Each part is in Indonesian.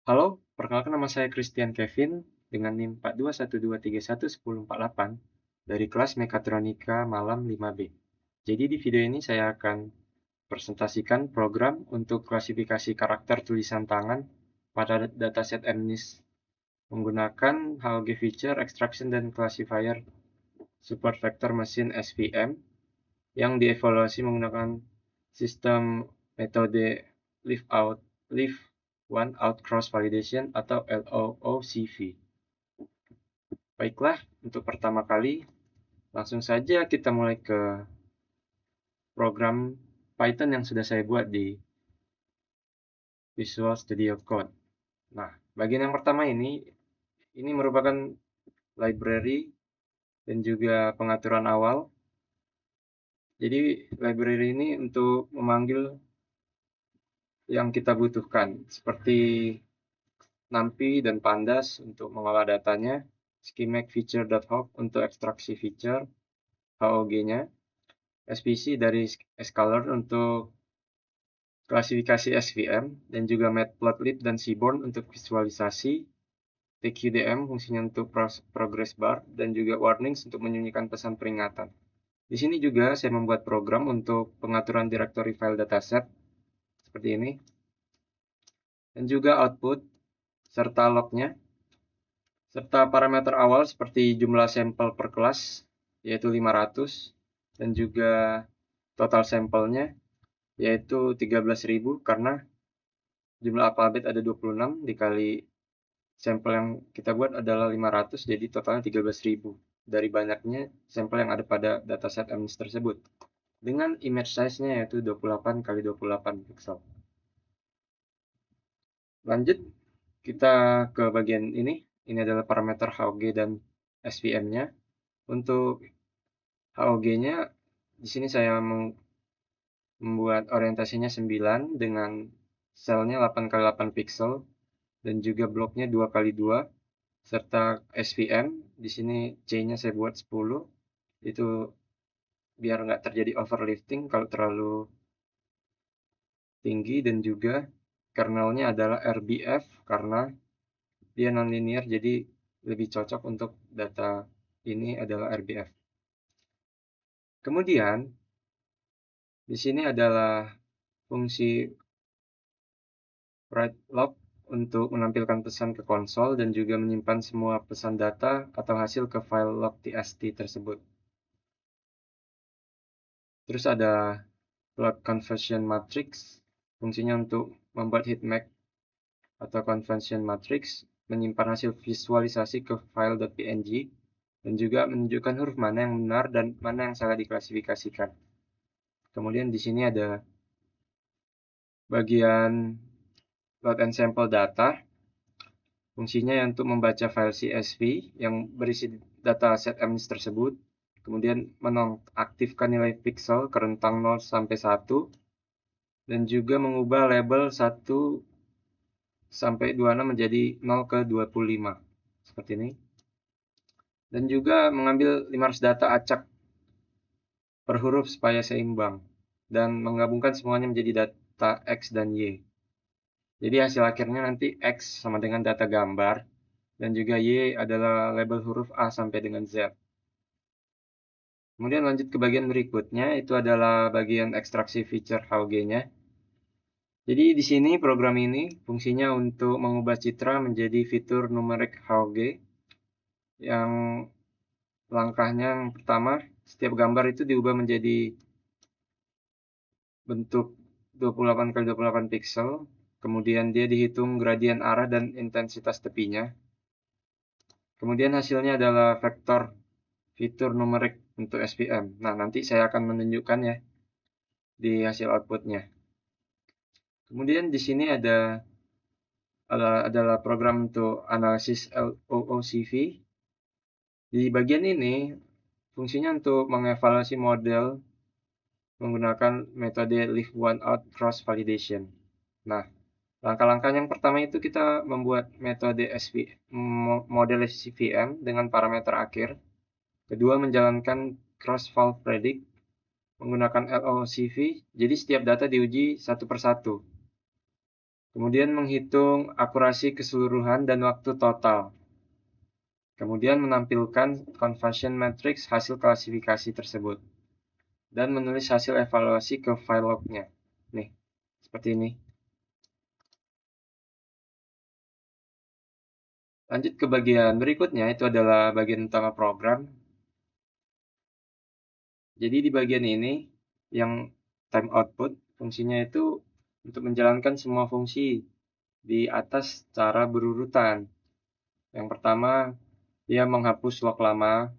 Halo, perkenalkan nama saya Christian Kevin dengan NIM 4212311048 dari kelas Mekatronika Malam 5B. Jadi di video ini saya akan presentasikan program untuk klasifikasi karakter tulisan tangan pada dataset MNIST menggunakan HOG Feature Extraction dan Classifier Support Vector Machine SVM yang dievaluasi menggunakan sistem metode Leave One Out Cross Validation atau LOOCV. Baiklah, untuk pertama kali langsung saja kita mulai ke program Python yang sudah saya buat di Visual Studio Code. Nah, bagian yang pertama ini merupakan library dan juga pengaturan awal. Jadi library ini untuk memanggil yang kita butuhkan, seperti NumPy dan Pandas untuk mengolah datanya, schemac_feature.hawk untuk ekstraksi feature HOG-nya, SVC dari Scalar untuk klasifikasi SVM, dan juga Matplotlib dan Seaborn untuk visualisasi, TQDM fungsinya untuk progress bar, dan juga warnings untuk menyembunyikan pesan peringatan. Di sini juga saya membuat program untuk pengaturan directory file dataset, seperti ini, dan juga output, serta lognya, serta parameter awal seperti jumlah sampel per kelas, yaitu 500, dan juga total sampelnya, yaitu 13.000, karena jumlah alfabet ada 26, dikali sampel yang kita buat adalah 500, jadi totalnya 13.000, dari banyaknya sampel yang ada pada dataset MNIST tersebut, dengan image size-nya yaitu 28 kali 28 pixel. Lanjut, kita ke bagian ini. Ini adalah parameter HOG dan SVM-nya. Untuk HOG-nya, di sini saya membuat orientasinya 9 dengan selnya 8 kali 8 pixel dan juga bloknya 2 kali 2, serta SVM. Di sini C-nya saya buat 10. Itu biar nggak terjadi overlifting kalau terlalu tinggi, dan juga kernelnya adalah RBF karena dia nonlinear, jadi lebih cocok untuk data ini adalah RBF. Kemudian di sini adalah fungsi write log untuk menampilkan pesan ke konsol dan juga menyimpan semua pesan data atau hasil ke file log.txt tersebut. Terus ada plot conversion matrix, fungsinya untuk membuat heatmap atau conversion matrix, menyimpan hasil visualisasi ke file.png, dan juga menunjukkan huruf mana yang benar dan mana yang salah diklasifikasikan. Kemudian di sini ada bagian load and sample data, fungsinya untuk membaca file CSV yang berisi data set MNIST tersebut, kemudian menonaktifkan nilai pixel ke rentang 0 sampai 1, dan juga mengubah label 1 sampai 26 menjadi 0 ke 25, seperti ini. Dan juga mengambil 500 data acak per huruf supaya seimbang, dan menggabungkan semuanya menjadi data X dan Y. Jadi hasil akhirnya nanti X sama dengan data gambar, dan juga Y adalah label huruf A sampai dengan Z. Kemudian lanjut ke bagian berikutnya, itu adalah bagian ekstraksi feature HOG-nya. Jadi di sini program ini fungsinya untuk mengubah citra menjadi fitur numerik HOG, yang langkahnya yang pertama, setiap gambar itu diubah menjadi bentuk 28 kali 28 pixel, kemudian dia dihitung gradien arah dan intensitas tepinya. Kemudian hasilnya adalah vektor fitur numerik untuk SVM. Nah, nanti saya akan menunjukkan ya di hasil outputnya. Kemudian di sini adalah program untuk analisis LOOCV. Di bagian ini fungsinya untuk mengevaluasi model menggunakan metode Leave One Out Cross Validation. Nah, langkah-langkah yang pertama itu kita membuat metode model SVM dengan parameter akhir. Kedua, menjalankan cross-val predict menggunakan LOCV, jadi setiap data diuji satu per satu. Kemudian menghitung akurasi keseluruhan dan waktu total. Kemudian menampilkan conversion matrix hasil klasifikasi tersebut. Dan menulis hasil evaluasi ke file lognya. Nih, seperti ini. Lanjut ke bagian berikutnya, itu adalah bagian utama program. Jadi di bagian ini, yang time output, fungsinya itu untuk menjalankan semua fungsi di atas secara berurutan. Yang pertama, dia menghapus log lama,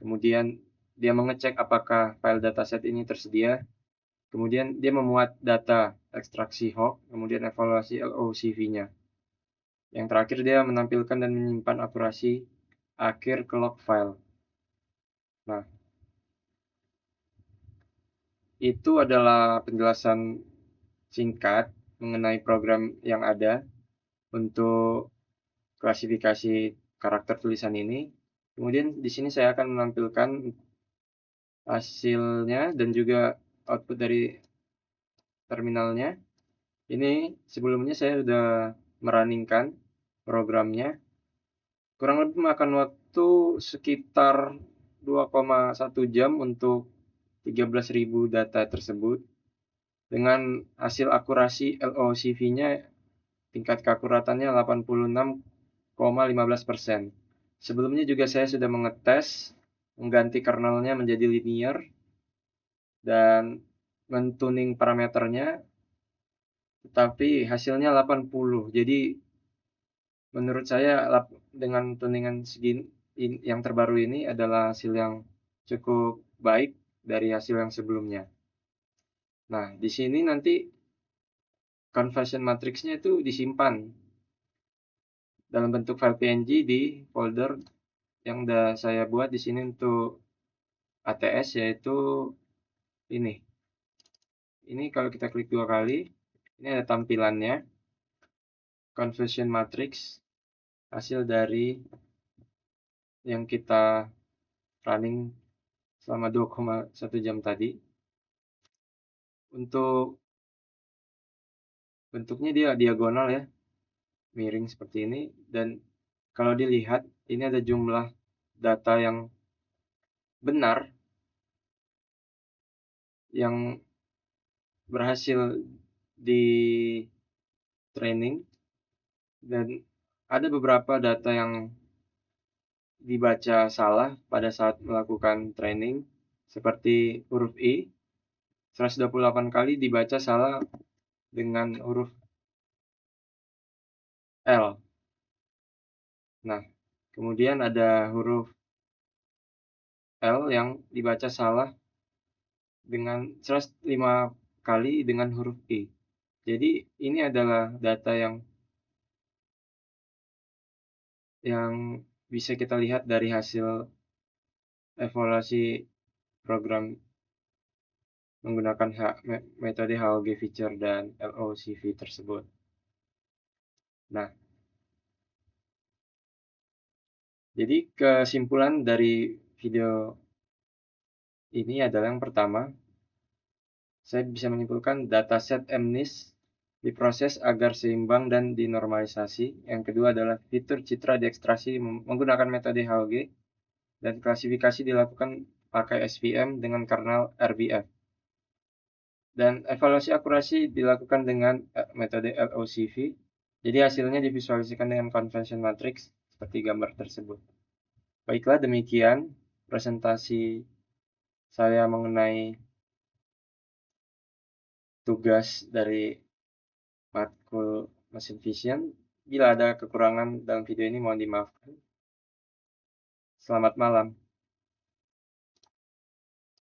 kemudian dia mengecek apakah file dataset ini tersedia, kemudian dia memuat data ekstraksi hok, kemudian evaluasi LOCV-nya. Yang terakhir, dia menampilkan dan menyimpan akurasi akhir ke log file. Nah, itu adalah penjelasan singkat mengenai program yang ada untuk klasifikasi karakter tulisan ini. Kemudian di sini saya akan menampilkan hasilnya dan juga output dari terminalnya. Ini sebelumnya saya sudah merunningkan programnya. Kurang lebih memakan waktu sekitar 2,1 jam untuk 13.000 data tersebut. Dengan hasil akurasi LOCV-nya tingkat keakuratannya 86,15%. Sebelumnya juga saya sudah mengetes mengganti kernelnya menjadi linear dan mentuning parameternya, tetapi hasilnya 80. Jadi menurut saya dengan tuningan segini yang terbaru ini adalah hasil yang cukup baik dari hasil yang sebelumnya. Nah, di sini nanti conversion matrix-nya itu disimpan dalam bentuk file PNG di folder yang udah saya buat di sini untuk ATS, yaitu ini. Ini kalau kita klik 2 kali, ini ada tampilannya, conversion matrix, hasil dari yang kita running selama 2,1 jam tadi. Untuk bentuknya dia diagonal ya, miring seperti ini, dan kalau dilihat ini ada jumlah data yang benar yang berhasil di training, dan ada beberapa data yang dibaca salah pada saat melakukan training, seperti huruf I 128 kali dibaca salah dengan huruf L. Nah, kemudian ada huruf L yang dibaca salah dengan 105 kali dengan huruf I. Jadi ini adalah data yang bisa kita lihat dari hasil evaluasi program menggunakan metode HOG feature dan LOCV tersebut. Nah, jadi kesimpulan dari video ini adalah yang pertama, saya bisa menyimpulkan dataset MNIST diproses agar seimbang dan dinormalisasi. Yang kedua adalah fitur citra diekstraksi menggunakan metode HOG, dan klasifikasi dilakukan pakai SVM dengan kernel RBF. Dan evaluasi akurasi dilakukan dengan metode LOCV. Jadi hasilnya divisualisasikan dengan conversion matrix seperti gambar tersebut. Baiklah, demikian presentasi saya mengenai tugas dari matkul mesin vision. Bila ada kekurangan dalam video ini mohon dimaafkan. Selamat malam.